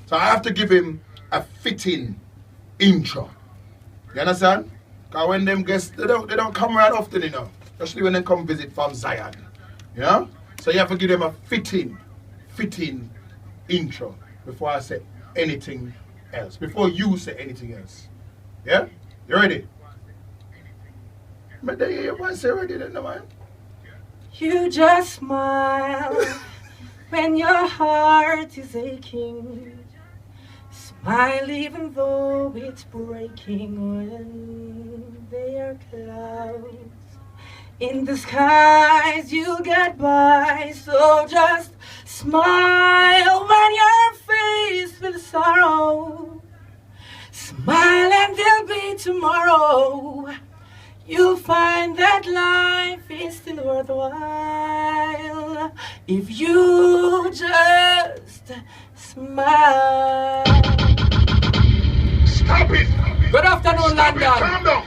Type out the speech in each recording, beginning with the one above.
So I have to give him a fitting intro. You understand? Because when them guests, they don't come right often, you know. Especially when they come visit from Zion. You know? So you have to give them a fitting intro before I say anything else. Before you say anything else. Yeah? You ready? But then you might say ready then, no man. You just smile when your heart is aching. Smile even though it's breaking when there are clouds in the skies. You'll get by, so just smile when you're faced with sorrow. Smile and there'll be tomorrow. You'll find that life is still worthwhile if you just smile. Stop it! Good afternoon, Stop London. it. Calm down.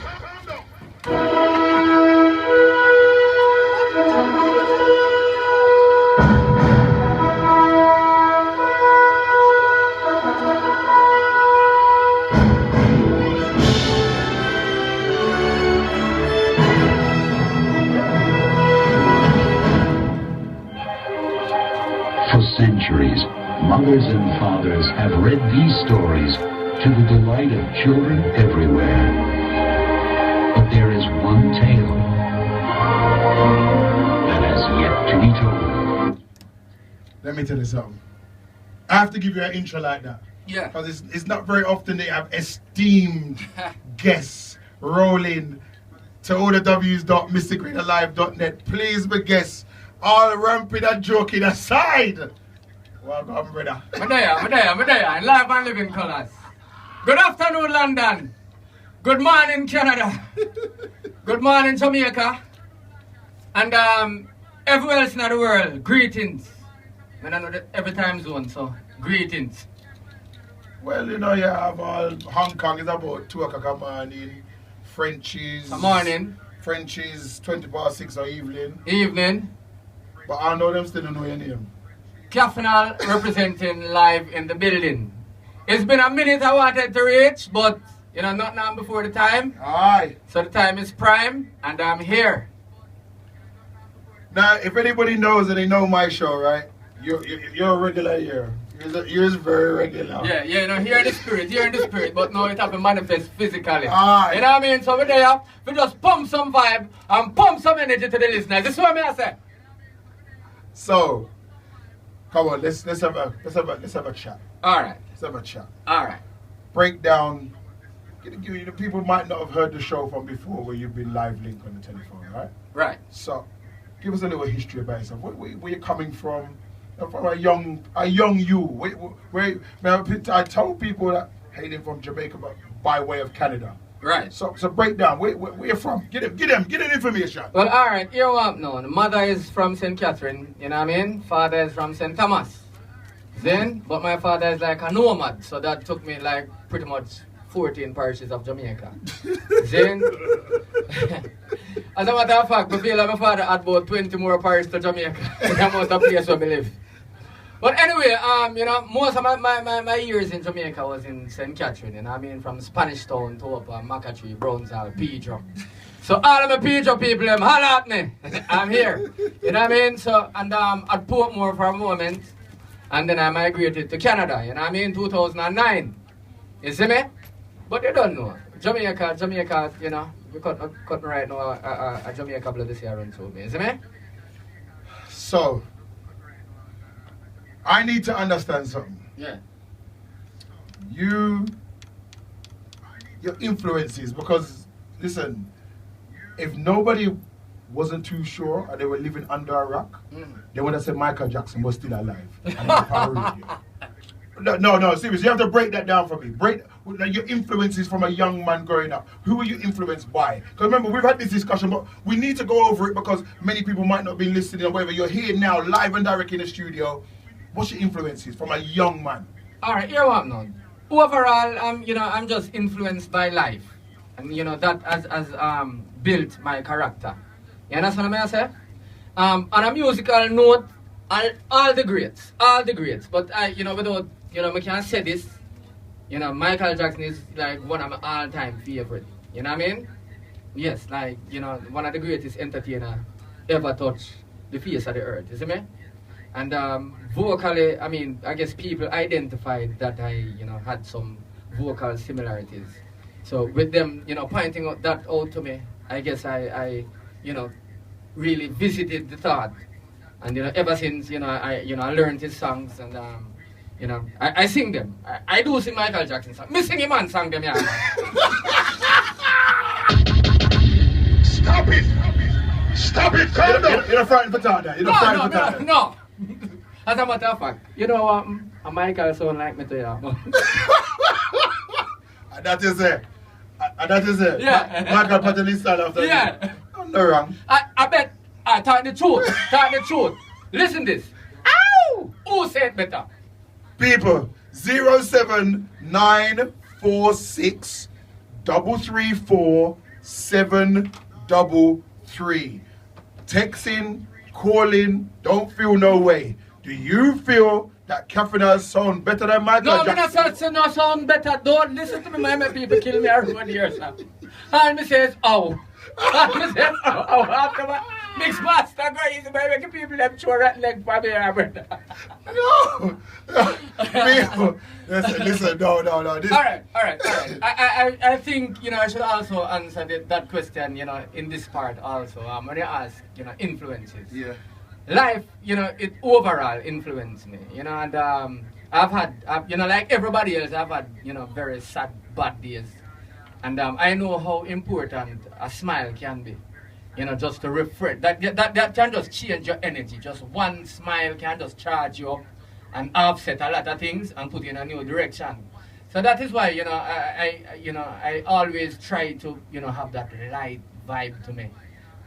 For centuries, mothers and fathers have read these stories to the delight of children everywhere. But there is one tale that has yet to be told. Let me tell you something. I have to give you an intro like that. Yeah. Because it's not very often they have esteemed guests rolling to all the w's.mysticgreenalive.net. Please be guests. All ramping and joking aside. Welcome, brother. I'm there, in live and living colors. Good afternoon, London. Good morning, Canada. Good morning, Jamaica. And everywhere else in the world, greetings. I don't know every time zone, so greetings. Well, you know, you have all Hong Kong is about 2 o'clock in the morning. Frenchies. Good morning. Frenchies 20 past 6 or evening. Evening. But I know them still don't know your name. Kafinal representing live in the building. It's been a minute I wanted to reach, but you know, not now before the time. Aye. So the time is prime, and I'm here. Now, if anybody knows and they know my show, right? You're a regular here. You're very regular. Yeah, you know, here in the spirit, but now it have to manifest physically. Aye. You know what I mean? So we're there, we just pump some vibe and pump some energy to the listeners. This is what I say. So, come on, let's have a chat. All right. Let's have a chat. All right. Break down. The people might not have heard the show from before, where you've been live link on the telephone, right? Right. So, give us a little history about yourself. Where you coming from? From a young you. I told people that hailing from Jamaica, but by way of Canada. Right. So break down. Where you from? Get them information. Well, all right. Here what now. The mother is from St. Catherine. You know what I mean? Father is from St. Thomas. Then, but my father is like a nomad, so that took me like pretty much 14 parishes of Jamaica. Then, as a matter of fact, I feel like my father had about 20 more parishes to Jamaica. The amount of place where we live. But anyway, you know, most of my years in Jamaica was in St. Catherine, and I mean from Spanish Town to up Macatree, Brownsville, Pedro. So all of my Pedro people, holla at me. I'm here. You know what I mean? So, and at Portmore for a moment, and then I migrated to Canada, you know what I mean, 2009. You see me? But you don't know. Jamaica, you know, we cut me right now, a Jamaica blood this year run through me. You see me? So, I need to understand something. Yeah. Your influences, because listen, if nobody wasn't too sure and they were living under a rock, they would have said Michael Jackson was still alive. No, seriously, you have to break that down for me. Break like, your influences from a young man growing up. Who were you influenced by? Because remember, we've had this discussion, but we need to go over it because many people might not be listening or whatever. You're here now, live and direct in the studio. What's your influences from a young man? All right, here what now. Overall, you know, I'm just influenced by life, and you know that has built my character. You understand what I say? On a musical note, all the greats. But you know, without you know, I can say this. You know, Michael Jackson is like one of my all-time favorite. You know what I mean? Yes, like, you know, one of the greatest entertainer ever touched the face of the earth. You see me? And vocally, I mean, I guess people identified that I, you know, had some vocal similarities. So with them, you know, pointing that out to me, I guess I you know, really visited the thought. And, you know, ever since, you know, I learned his songs and, you know, I sing them. I do sing Michael Jackson songs. Me sing him and sing them, yeah. Stop it! Stop it! Calm down! You're not frightened for that. You're not frightened for that. No. As a matter of fact, you know what? Michael sound like me to you. That is it. That is it. Yeah. Michael pattern his style after. Yeah. No wrong. I bet. I talk the truth. Talk the truth. Listen this. Ow! Who said better? People, 07946 334 733. Texting, calling, don't feel no way. Do you feel that Kafinal sound better than Michael Jackson? No, sound better. Don't listen to me, my people kill me every year, sir. And me says, oh. And me says, oh, after my Mixmaster go easy by making people them throw that leg for me, brother. No. People, listen, no. This... All right. I think, you know, I should also answer that question, you know, in this part also. When you ask, you know, influences. Yeah. Life, you know, it overall influenced me, you know, and I've had, you know, like everybody else, I've had, you know, very sad, bad days. And I know how important a smile can be, you know, just to refresh. That can just change your energy. Just one smile can just charge you up and offset a lot of things and put you in a new direction. So that is why, you know, I always try to, you know, have that light vibe to me.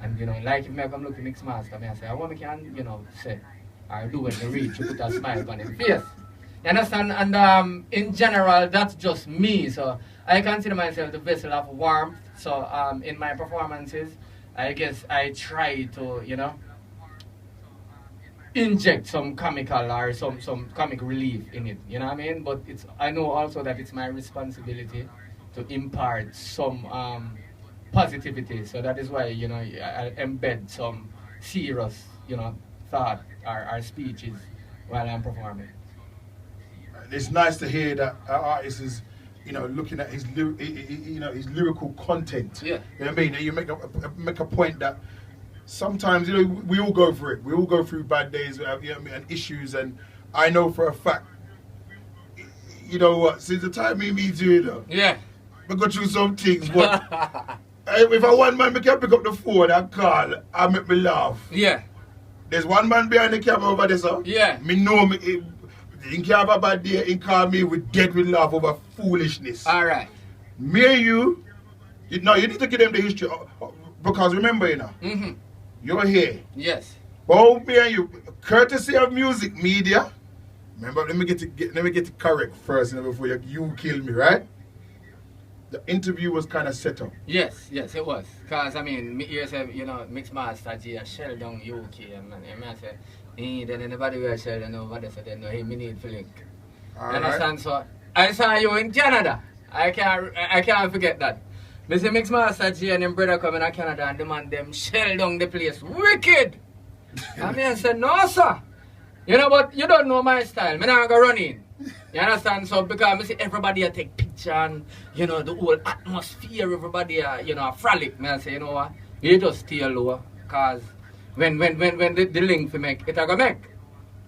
And, you know, like if I come look at Mixmaster, I say, I want to, you know, say, I do when you reach, you put a smile on his face. You understand? And in general, that's just me. So I consider myself the vessel of warmth. So in my performances, I guess I try to, you know, inject some comical or some comic relief in it. You know what I mean? But I know also that it's my responsibility to impart some positivity. So that is why, you know, I embed some serious, you know, thought or speeches while I'm performing. It's nice to hear that our artist is, you know, looking at his, you know, his lyrical content. Yeah. You know what I mean? And you make a point that sometimes, you know, we all go through it. We all go through bad days, you know what I mean, and issues. And I know for a fact, you know what? Since the time we meet you, you know, Yeah. we go through some things, but if I one man, I can pick up the phone and call and make me laugh. Yeah. There's one man behind the camera over there, sir. Yeah. Me know me. He can't have a bad day. He call me with dead with laugh over foolishness. All right. Me and you need to give them the history because remember, you know, you're here. Yes. Both me and you, courtesy of music media. Remember, let me get it correct first, you know, before you kill me, right? The interview was kind of set up. Yes, it was. Because, I mean, me here say, you know, Mixmaster G, shell down UK, and I say, then anybody will shell down over there, so they know, hey, me need to link. Understand? So, I saw you in Canada. I can't forget that. Me say Mixmaster G and them brother come in Canada and demand them shell down the place. Wicked! And me I said, no, sir. You know, but you don't know my style. Me not go run in. You understand? So because I see everybody take picture and, you know, the whole atmosphere, everybody, you know, frolic. Me I say, you know what? You just stay low. Because when the link for make, it go make.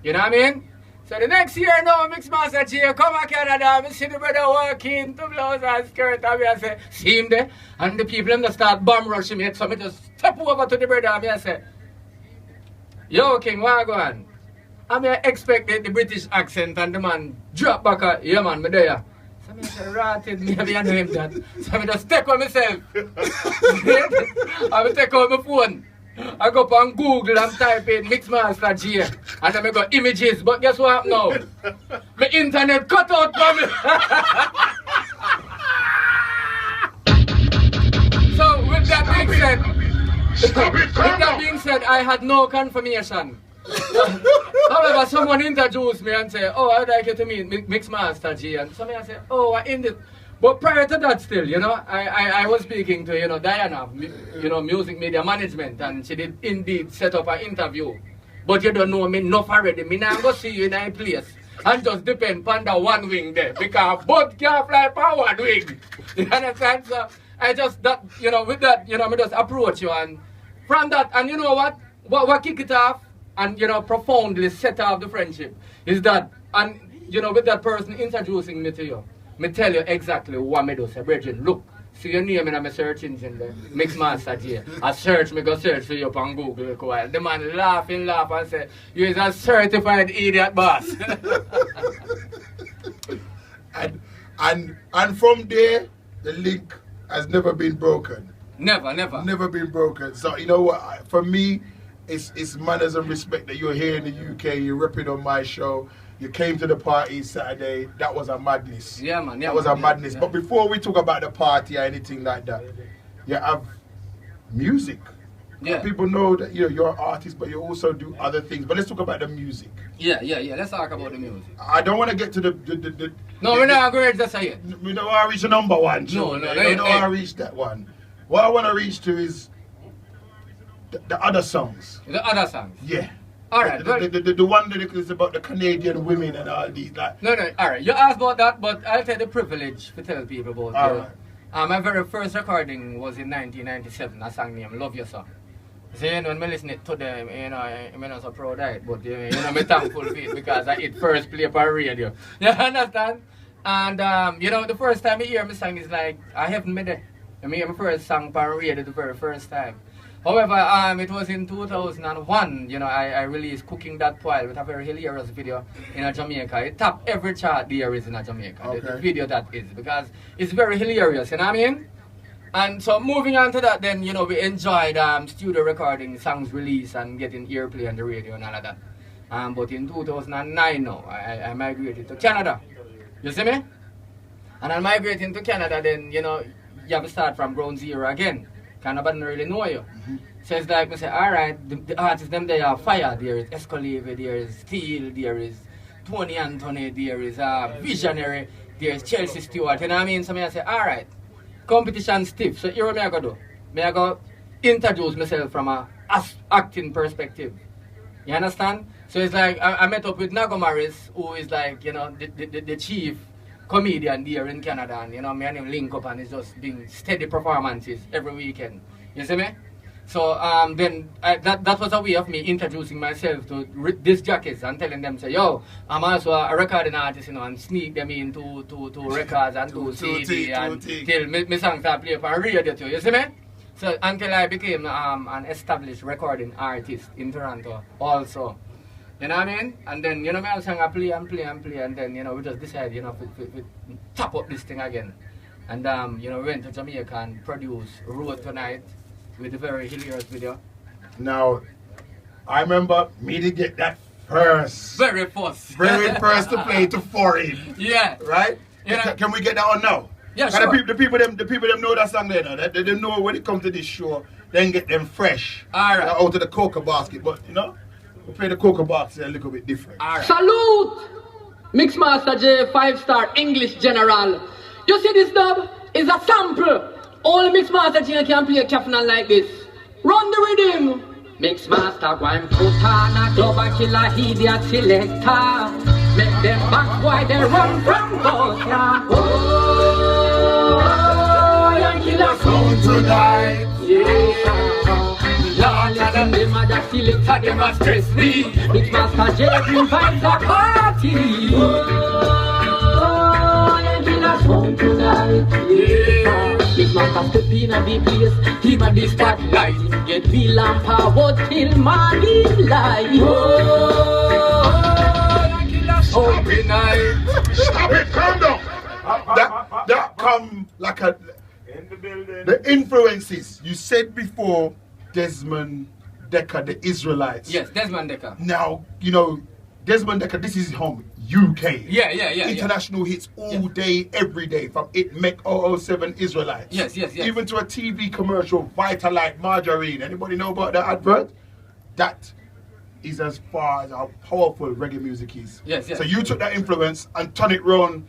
You know what I mean? So the next year now, Mixmaster G come to Canada, I see the brother walking to blouse and skirt, and I say, see him there? And the people them just start bomb rushing me, so I just step over to the brother and I say, yo King, what go on? I mean, I expect the British accent and the man drop back at, yeah man, me there. So I say, ratted me, I know him that. So I just take on myself. I take on my phone. I go up on Google and type in Mixmaster G and then I go images, but guess what now? My internet cut out for me. So with that being said, I had no confirmation. However, someone introduced me and say, oh, I'd like you to meet Mixmaster G. And somebody I say, oh, I in it. But prior to that still, you know, I was speaking to, you know, Diana, you know, music media management, and she did indeed set up an interview. But you don't know me enough already. Me now go see you in a place and just depend on the one wing there. Because both can't fly for one wing. You understand? So I just, that, you know, with that, you know, me just approach you, and from that, and you know what kick it off and, you know, profoundly set off the friendship is that, and, you know, with that person introducing me to you, me tell you exactly what me do. Say, Bridget, look, see your name in my search engine there, Mixmaster J. I search, me go search for you up on Google. The man laugh and say, you is a certified idiot, boss. and from there, the link has never been broken. Never. Never been broken. So, you know what, for me, it's manners and respect that you're here in the UK, you're repping on my show. You came to the party Saturday. That was a madness. Yeah, man. That was a madness. Yeah. But before we talk about the party or anything like that, you have music. Yeah. People know that you're an artist, but you also do other things. But let's talk about the music. Yeah. Let's talk about the music. I don't want to get to the No, we're not going to just say it. We don't want to reach the number one. No. We don't want to reach that one. What I want to reach to is the other songs. The other songs. Yeah. All right. The one that is about the Canadian women and all these. Like. No. All right. You asked about that, but I'll take the privilege to tell people about All it. right. My very first recording was in 1997. A song named Love Your Song. So, you know, when I listen to them, you know, I'm not so proud of it, but, you know, I'm thankful for it because it first play on radio. You understand? And, you know, the first time I hear my song is like, I haven't made it. I mean, my first song on radio the very first time. However, it was in 2001, you know, I released Cooking That Pile with a very hilarious video in Jamaica. It topped every chart there is in Jamaica, okay. the video that is, because it's very hilarious, you know what I mean? And so moving on to that then, you know, we enjoyed studio recording, songs release and getting airplay on the radio and all of that. But in 2009 now, I migrated to Canada. You see me? And I'm migrating to Canada then, you know, you have to start from ground zero again. Nobody really know you. Mm-hmm. So it's like, I say, alright, the artists, them, they are fire. There is Escalave, there is Steel, there is Tony Anthony, there is Visionary, there is Chelsea Stewart, you know what I mean? So I say, alright, competition stiff. So here what I go do? I go introduce myself from a acting perspective. You understand? So it's like, I met up with Nago Morris, who is like, you know, the chief comedian there in Canada, and you know, me and him link up and it's just doing steady performances every weekend. You see me? So then that was a way of me introducing myself to these jockeys and telling them, say, yo, I'm also a recording artist, you know, and sneak them into to records and to CD and till my songs are played on radio too. You see me? So until I became an established recording artist in Toronto also. You know what I mean? And then, you know, I sang, I play, and then, you know, we just decided, you know, we top up this thing again. And, you know, we went to Jamaica and produced Road Tonight with a very hilarious video. Now, I remember me to get that first. Very first. Very first to play to foreign. Yeah. Right? You know, Can we get that on now? Yeah, sure. The people them know that song there now. They know when it comes to this show, they get them fresh. All right. Out of the coca basket, but, you know. We play the coca box a little bit different. Right. Salute! Mixmaster J, 5-star English General. You see this dub? Is a sample. Only Mixmaster J can play a Kafinal like this. Run the rhythm! Mixmaster one put on a club and kill a idiot selector. Make them back why they run from both, yeah. Oh, and kill a sound tonight. Yeah. Lord, and them a that selector, them a stress me. Mixmaster J provides a party. Oh, and kill a sound tonight. Yeah. Mixmaster step in a the place, him a the spotlight. Get real and power till morning light. Oh, and kill a sound tonight. Stop it, calm down. That come like a In the building. the influences you said before. Desmond Decker, the Israelites. Yes, Desmond Decker. Now, you know, Desmond Decker, this is home, UK. Yeah. International hits all day, every day, from It Make 007 Israelites. Yes. Even to a TV commercial, Vitalite Margarine. Anybody know about that advert? That is as far as how powerful reggae music is. Yes, yes. So you took that influence and turned it round